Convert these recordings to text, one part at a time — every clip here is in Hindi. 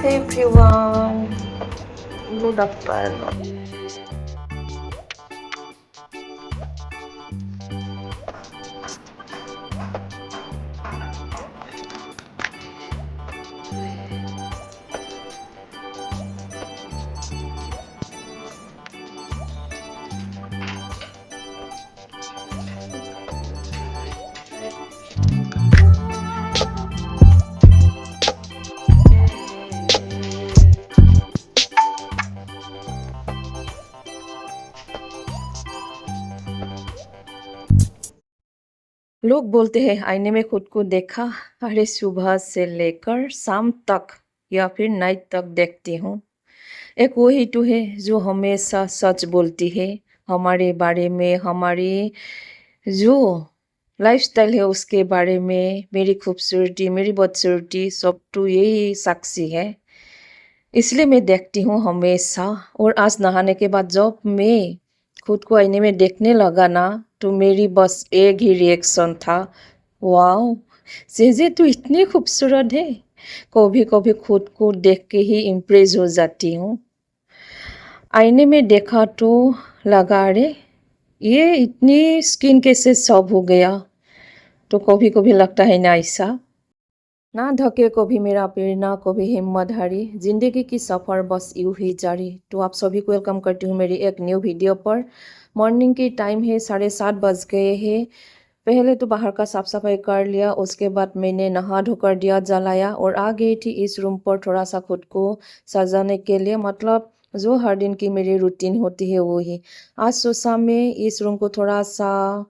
Hey everyone, good afternoon. लोग बोलते हैं आईने में खुद को देखा, अरे सुबह से लेकर शाम तक या फिर नाइट तक देखती हूँ। एक वही तो है जो हमेशा सच बोलती है हमारे बारे में, हमारी जो लाइफस्टाइल है उसके बारे में, मेरी खूबसूरती, मेरी बदसूरती सब तो यही साक्षी है। इसलिए मैं देखती हूँ हमेशा। और आज नहाने के बाद जब मैं खुद को आईने में देखने लगा ना, तो मेरी बस एक ही रिएक्शन था, वाओ जेजे तू इतनी खूबसूरत है। कभी कभी खुद को देख के ही इम्प्रेस हो जाती हूँ। आईने में देखा तो लगा अरे ये इतनी स्किन कैसे सब हो गया। तो कभी कभी लगता है ना ऐसा ना धके कभी मेरा पेड़ ना कभी हिम्मत हारी, जिंदगी की सफ़र बस यूं ही जारी। तो आप सभी को वेलकम करती हूँ मेरी एक न्यू वीडियो पर। मॉर्निंग की टाइम है, 7:30 बज गए हैं। पहले तो बाहर का साफ सफाई कर लिया, उसके बाद मैंने नहा धोकर दिया जलाया और आ गई थी इस रूम पर थोड़ा सा खुद को सजाने के लिए। मतलब जो हर दिन की मेरी रूटीन होती है वो ही। आज सोचा मैं इस रूम को थोड़ा सा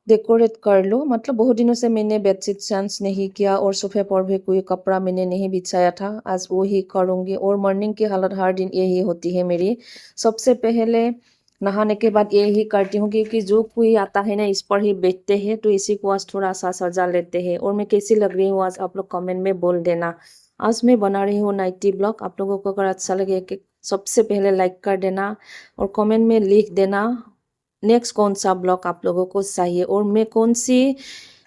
डेकोरेट कर लो। मतलब बहुत दिनों से मैंने बेडशीट चेंज नहीं किया और सोफे पर भी कोई कपड़ा मैंने नहीं बिछाया था, आज वो ही करूँगी। और मॉर्निंग की हालत हर दिन यही होती है मेरी। सबसे पहले नहाने के बाद यही करती हूँ, क्योंकि जो कोई आता है ना इस पर ही बैठते हैं, तो इसी को आज थोड़ा सा सजा लेते हैं। और मैं कैसी लग रही हूँ आज आप लोग कमेंट में बोल देना। आज मैं बना रही हूँ नाइटी ब्लॉग। आप लोगों को अगर अच्छा लगे कि सबसे पहले लाइक कर देना और कमेंट में लिख देना नेक्स्ट कौन सा ब्लॉग आप लोगों को चाहिए और मैं कौन सी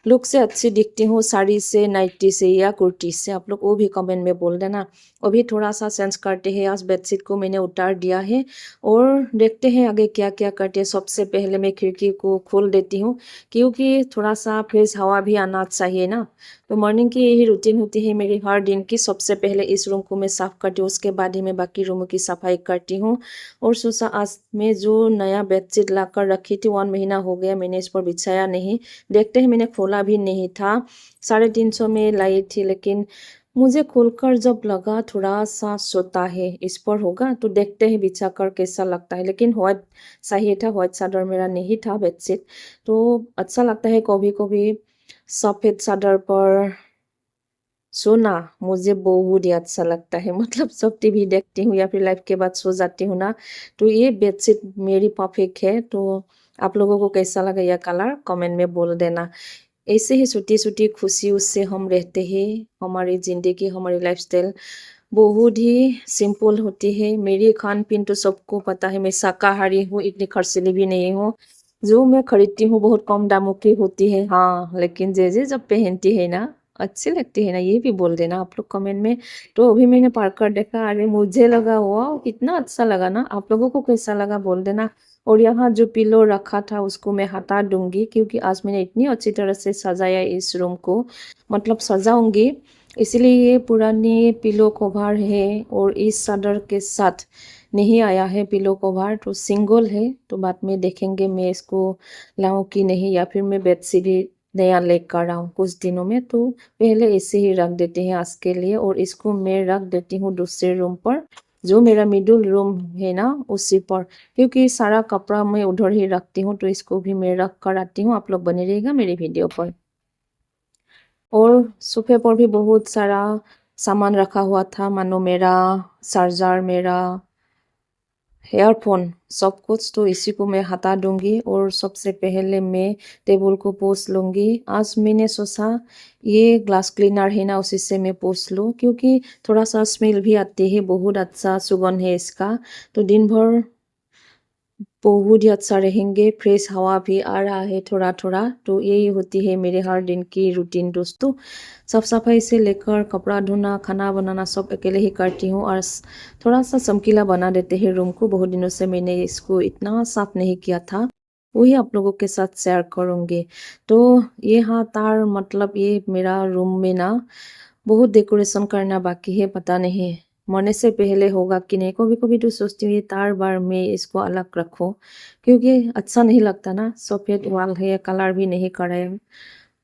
लुक से अच्छी दिखती हूँ, साड़ी से, नाइटी से या कुर्ती से। आप लोग वो भी कमेंट में बोल देना। अभी थोड़ा सा सेंस करते हैं, आज बेडशीट को मैंने उतार दिया है और देखते हैं आगे क्या क्या करते हैं। सबसे पहले मैं खिड़की को खोल देती हूँ, क्योंकि थोड़ा सा फ्रेश हवा भी आना चाहिए ना। तो मॉर्निंग की यही रूटीन होती है मेरी हर दिन की। सबसे पहले इस रूम को मैं साफ़ करती हूँ, उसके बाद ही मैं बाकी रूमों की सफाई करती हूँ। और सोचा आज मैं जो नया बेडशीट ला कर रखी थी, 1 महीना हो गया मैंने इस पर बिछाया नहीं। देखते हैं, मैंने खोला भी नहीं था। 350 में लाई थी, लेकिन मुझे खोलकर जब लगा थोड़ा सा सोता है इस पर होगा, तो देखते हैं बिछा कर कैसा लगता है। लेकिन व्हाइट चाहिए था, व्हाइट चादर मेरा नहीं था बेडशीट। तो अच्छा लगता है कभी कभी सफ़ेद चादर पर सोना, मुझे बहुत ही अच्छा लगता है। मतलब सब टीवी देखती हूँ या फिर लाइफ के बाद सो जाती हूँ ना, तो ये बेडशीट मेरी परफेक्ट है। तो आप लोगों को कैसा लगा यह कलर कमेंट में बोल देना। ऐसे ही छोटी छोटी खुशियों से हम रहते हैं। हमारी ज़िंदगी, हमारी लाइफस्टाइल बहुत ही सिंपल होती है। मेरी खान पीन तो सबको पता है, मैं शाकाहारी हूँ, इतनी खर्चीली भी नहीं हूँ। जो मैं खरीदती हूँ बहुत कम दामों की होती है, हाँ, लेकिन जे जब पहनती है ना अच्छी लगती है ना, ये भी बोल देना आप लोग कमेंट में। तो अभी मैंने पार कर देखा, अरे मुझे लगा वाह कितना अच्छा लगा ना। आप लोगों को कैसा लगा बोल देना। और यहाँ जो पिलो रखा था उसको मैं हटा दूंगी, क्योंकि आज मैंने इतनी अच्छी तरह से सजाया इस रूम को, मतलब सजाऊंगी। इसलिए ये पुरानी पिलो कवर है और इस चादर के साथ नहीं आया है पिलो कवर, तो सिंगल है। तो बाद में देखेंगे मैं इसको लाऊं कि नहीं, या फिर मैं बेडशीट ही नया लेकर आऊँ कुछ दिनों में। तो पहले इसे ही रख देते हैं आज के लिए, और इसको मैं रख देती हूँ दूसरे रूम पर, जो मेरा मिडिल रूम है ना उसी पर, क्योंकि सारा कपड़ा मैं उधर ही रखती हूँ। तो इसको भी मैं रख कर आती हूँ, आप लोग बने रहिएगा मेरी वीडियो पर। और सोफे पर भी बहुत सारा सामान रखा हुआ था, मानो मेरा चार्जर, मेरा एयरफोन, सब कुछ। तो इसी को मैं हटा दूंगी और सबसे पहले मैं टेबल को पोंछ लूँगी। आज मैंने सोचा ये ग्लास क्लीनर है ना उसी से मैं पोंछ लूँ, क्योंकि थोड़ा सा स्मेल भी आती है, बहुत अच्छा सुगंध है इसका। तो दिन भर बहुत ही अच्छा रहेंगे। फ्रेश हवा भी आ रहा है थोड़ा थोड़ा। तो यही होती है मेरे हर दिन की रूटीन दोस्तों। साफ सफाई से लेकर कपड़ा धोना, खाना बनाना सब अकेले ही करती हूँ। और थोड़ा सा चमकीला बना देते हैं रूम को। बहुत दिनों से मैंने इसको इतना साफ नहीं किया था, वही आप लोगों के साथ शेयर करूँगी। तो ये हाँ तार मतलब ये मेरा रूम में ना बहुत डेकोरेशन करना बाकी है, पता नहीं मरने से पहले होगा कि नहीं। कभी कभी तो सोचती हूँ ये तार बार में इसको अलग रखो, क्योंकि अच्छा नहीं लगता ना। सफेद वाल है, कलर भी नहीं कराए।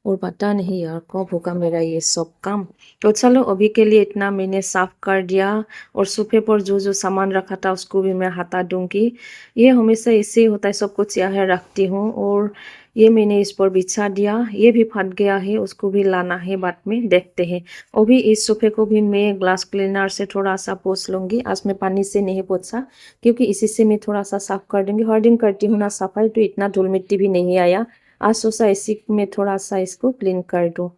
और पता नहीं यार कब होगा मेरा ये सब काम। तो चलो अभी के लिए इतना मैंने साफ कर दिया। और सोफे पर जो जो सामान रखा था उसको भी मैं हटा दूंगी। ये हमेशा ऐसे ही होता है, सब कुछ यहाँ रखती हूँ। और ये मैंने इस पर बिछा दिया, ये भी फट गया है, उसको भी लाना है, बाद में देखते हैं। अभी इस सोफे को भी मैं ग्लास क्लीनर से थोड़ा सा पोंछ लूंगी। आज मैं पानी से नहीं पोंछा, क्योंकि इसी से मैं थोड़ा सा साफ कर दूंगी। हर दिन करती हूँ ना सफाई, तो इतना धूल मिट्टी भी नहीं आया। आज सोचा इसी में थोड़ा सा इसको क्लीन कर दूँ।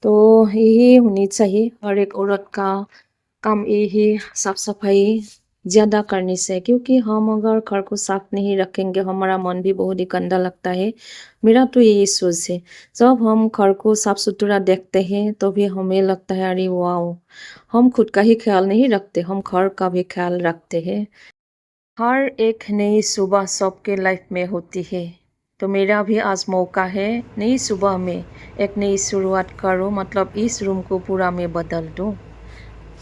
तो यही होनी चाहिए हर एक औरत का काम, यही साफ सफाई ज़्यादा करनी से। क्योंकि हम अगर घर को साफ नहीं रखेंगे हमारा मन भी बहुत ही गंदा लगता है। मेरा तो यही सोच है। जब हम घर को साफ सुथरा देखते हैं तो भी हमें लगता है अरे वाह, हम खुद का ही ख्याल नहीं रखते, हम घर का भी ख्याल रखते हैं। हर एक नई सुबह सबके लाइफ में होती है। तो मेरा भी आज मौका है नई सुबह में एक नई शुरुआत करूँ, मतलब इस रूम को पूरा मैं बदल दूँ।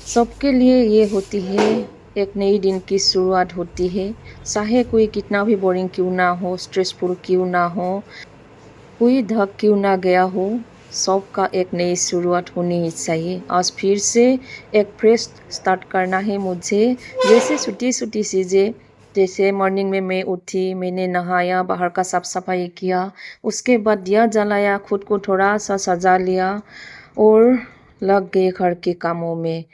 सबके लिए ये होती है, एक नई दिन की शुरुआत होती है। चाहे कोई कितना भी बोरिंग क्यों ना हो, स्ट्रेसफुल क्यों ना हो, कोई धक क्यों ना गया हो, सबका एक नई शुरुआत होनी ही चाहिए। आज फिर से एक फ्रेश स्टार्ट करना है मुझे। जैसे छोटी छोटी चीज़ें, जैसे मॉर्निंग में मैं उठी, मैंने नहाया, बाहर का साफ सफाई किया, उसके बाद दिया जलाया, खुद को थोड़ा सा सजा लिया और लग गए घर के कामों में।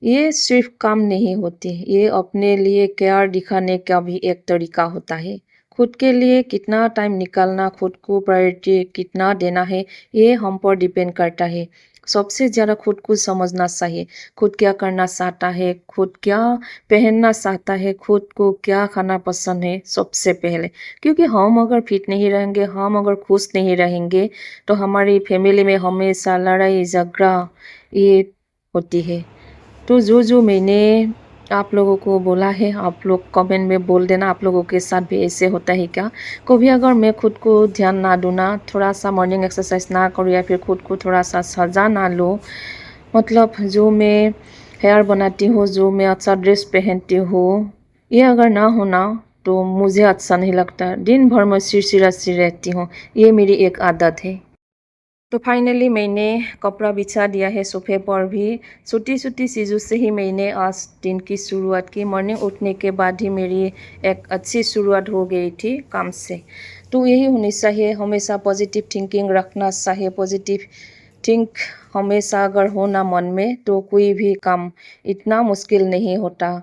ये सिर्फ काम नहीं होती, ये अपने लिए केयर दिखाने का भी एक तरीका होता है। खुद के लिए कितना टाइम निकालना, खुद को प्रायोरिटी कितना देना है, ये हम पर डिपेंड करता है। सबसे ज़्यादा खुद को समझना चाहिए। खुद क्या करना चाहता है, खुद क्या पहनना चाहता है, खुद को क्या खाना पसंद है सबसे पहले। क्योंकि हम अगर फिट नहीं रहेंगे, हम अगर खुश नहीं रहेंगे, तो हमारी फैमिली में हमेशा लड़ाई झगड़ा ये होती है। तो जो मैंने आप लोगों को बोला है, आप लोग कमेंट में बोल देना आप लोगों के साथ भी ऐसे होता है क्या। कभी अगर मैं खुद को ध्यान ना दूँ ना, थोड़ा सा मॉर्निंग एक्सरसाइज ना करूँ या फिर खुद को थोड़ा सा सजा ना लो, मतलब जो मैं हेयर बनाती हूँ, जो मैं अच्छा ड्रेस पहनती हूँ, ये अगर ना होना तो मुझे अच्छा नहीं लगता। दिन भर मैं चिड़चिड़ा सी रहती हूँ, ये मेरी एक आदत है। तो फाइनली मैंने कपड़ा बिछा दिया है सोफे पर भी। छोटी छोटी चीज़ों से ही मैंने आज दिन की शुरुआत की। मॉर्निंग उठने के बाद ही मेरी एक अच्छी शुरुआत हो गई थी काम से। तो यही होनी चाहिए, हमेशा पॉजिटिव थिंकिंग रखना चाहिए। पॉजिटिव थिंक हमेशा अगर हो ना मन में, तो कोई भी काम इतना मुश्किल नहीं होता।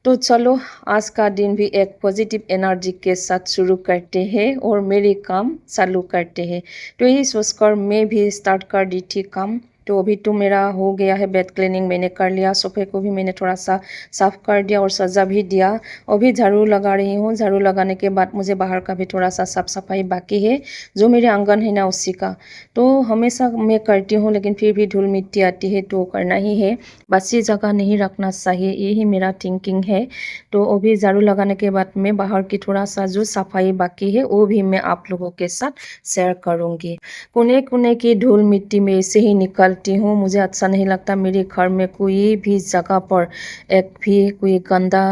तो चलो आज का दिन भी एक पॉजिटिव एनर्जी के साथ शुरू करते हैं और मेरी काम चालू करते हैं। तो यही सोचकर मैं भी स्टार्ट कर दी थी काम। तो अभी तो मेरा हो गया है, बेड क्लीनिंग मैंने कर लिया, सोफे को भी मैंने थोड़ा सा साफ कर दिया और सजा भी दिया। अभी झाड़ू लगा रही हूँ। झाड़ू लगाने के बाद मुझे बाहर का भी थोड़ा सा साफ सफाई बाकी है, जो मेरे आंगन है ना उसी का। तो हमेशा मैं करती हूँ, लेकिन फिर भी धूल मिट्टी आती है तो करना ही है। बासी जगह नहीं रखना चाहिए, यही मेरा थिंकिंग है। तो अभी झाड़ू लगाने के बाद में बाहर की थोड़ा सा जो सफाई बाकी है वो भी मैं आप लोगों के साथ शेयर करूँगी। कोने कोने की धूल मिट्टी में ऐसे ही निकालती हूँ। मुझे अच्छा नहीं लगता मेरे घर में कोई भी जगह पर एक भी कोई गंदा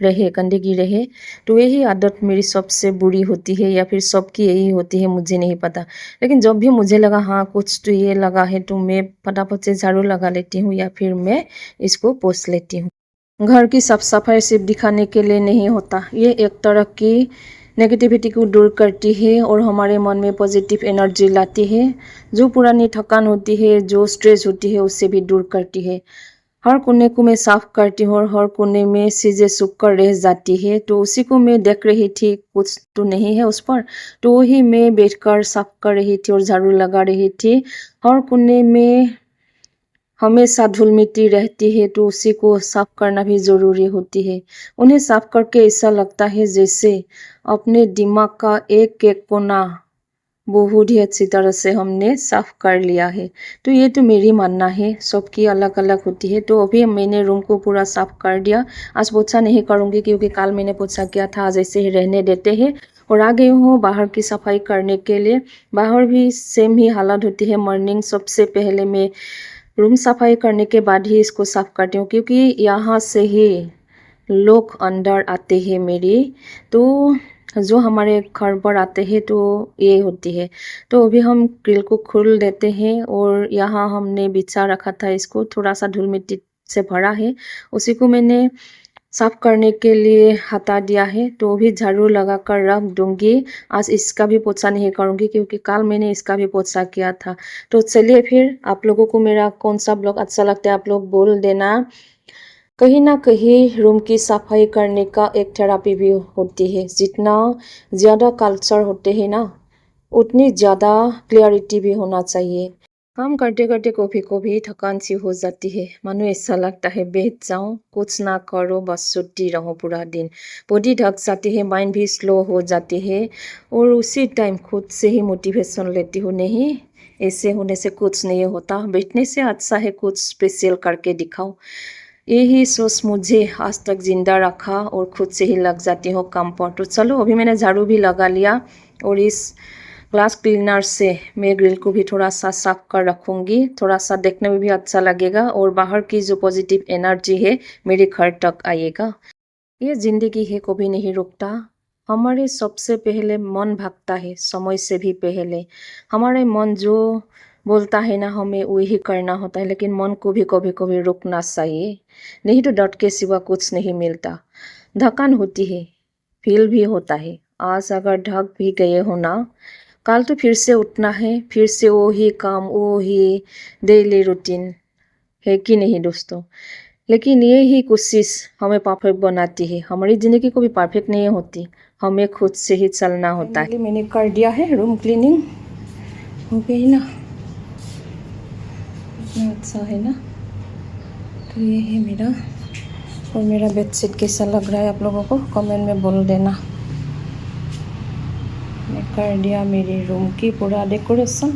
रहे, गंदगी रहे। तो यही आदत मेरी सबसे बुरी होती है, या फिर सबकी यही होती है, मुझे नहीं पता। लेकिन जब भी मुझे लगा हाँ कुछ तो ये लगा है, तो मैं फटाफट से झाड़ू लगा लेती हूँ या फिर मैं इसको पोंछ लेती हूँ। घर की साफ सफाई सिर्फ दिखाने के लिए नहीं होता, ये एक तरह की नेगेटिविटी को दूर करती है और हमारे मन में पॉजिटिव एनर्जी लाती है। जो पुरानी थकान होती है, जो स्ट्रेस होती है, उससे भी दूर करती है। हर कोने को मैं साफ करती हूँ और हर कोने में चीज़ें सूख कर रह जाती है। तो उसी को मैं देख रही थी, कुछ तो नहीं है उस पर। तो वही मैं बैठकर साफ कर रही थी और झाड़ू लगा रही थी। हर कोने में हमेशा धूल मिट्टी रहती है तो उसी को साफ करना भी ज़रूरी होती है। उन्हें साफ करके ऐसा लगता है जैसे अपने दिमाग का एक एक कोना बहुत ही अच्छी तरह से हमने साफ कर लिया है। तो ये तो मेरी मानना है, सबकी अलग अलग होती है। तो अभी मैंने रूम को पूरा साफ कर दिया। आज पोछा नहीं करूँगी क्योंकि कल मैंने पोछा किया था, आज ऐसे ही रहने देते हैं। और आ गई हूँ बाहर की सफाई करने के लिए। बाहर भी सेम ही हालत होती है। मॉर्निंग सबसे पहले मैं रूम सफाई करने के बाद ही इसको साफ करती हूँ क्योंकि यहाँ से ही लोग अंदर आते हैं मेरी। तो जो हमारे घर पर आते हैं तो ये होती है। तो अभी हम ग्रिल को खोल देते हैं और यहाँ हमने बिछा रखा था, इसको थोड़ा सा धूल मिट्टी से भरा है, उसी को मैंने साफ करने के लिए हटा दिया है। तो भी झाड़ू लगा कर रख दूंगी। आज इसका भी पोछा नहीं करूंगी क्योंकि कल मैंने इसका भी पोछा किया था। तो चलिए फिर, आप लोगों को मेरा कौन सा ब्लॉग अच्छा लगता है आप लोग बोल देना। कहीं ना कहीं रूम की सफाई करने का एक थेरापी भी होती है। जितना ज़्यादा कल्चर होते हैं ना, उतनी ज़्यादा क्लियरिटी भी होना चाहिए। काम करते करते कभी कभी थकान सी हो जाती है, मानो ऐसा लगता है बैठ जाऊं, कुछ ना करो, बस सोती रहो पूरा दिन। बॉडी थक जाती है, माइंड भी स्लो हो जाती है और उसी टाइम खुद से ही मोटिवेशन लेती हूँ, नहीं ऐसे होने से कुछ नहीं होता, बैठने से अच्छा है कुछ स्पेशल करके दिखाओ। यही सोच मुझे आज तक जिंदा रखा और खुद से ही लग जाती हूँ काम पर। तो चलो अभी मैंने झाड़ू भी लगा लिया और इस ग्लास क्लीनर से मैं ग्रिल को भी थोड़ा सा साफ कर रखूँगी, थोड़ा सा देखने में भी अच्छा लगेगा और बाहर की जो पॉजिटिव एनर्जी है मेरे घर तक आएगा। ये ज़िंदगी है, कभी नहीं रुकता। हमारे सबसे पहले मन भागता है, समय से भी पहले। हमारे मन जो बोलता है ना, हमें वही करना होता है, लेकिन मन को भी कभी कभी रुकना चाहिए, नहीं तो डट के सिवा कुछ नहीं मिलता। थकान होती है, फील भी होता है। आज अगर ढक भी गए हो ना, कल तो फिर से उठना है, फिर से वही काम, वही डेली रूटीन है कि नहीं दोस्तों। लेकिन ये ही कोशिश हमें परफेक्ट बनाती है। हमारी ज़िंदगी को भी परफेक्ट नहीं होती, हमें खुद से ही चलना होता है। मैंने कर दिया है, रूम क्लीनिंग हो गई ना, इतना अच्छा है ना। तो ये है मेरा, और मेरा बेडशीट कैसा लग रहा है आप लोगों को कमेंट में बोल देना। मैं कर दिया मेरी रूम की पूरा डेकोरेशन।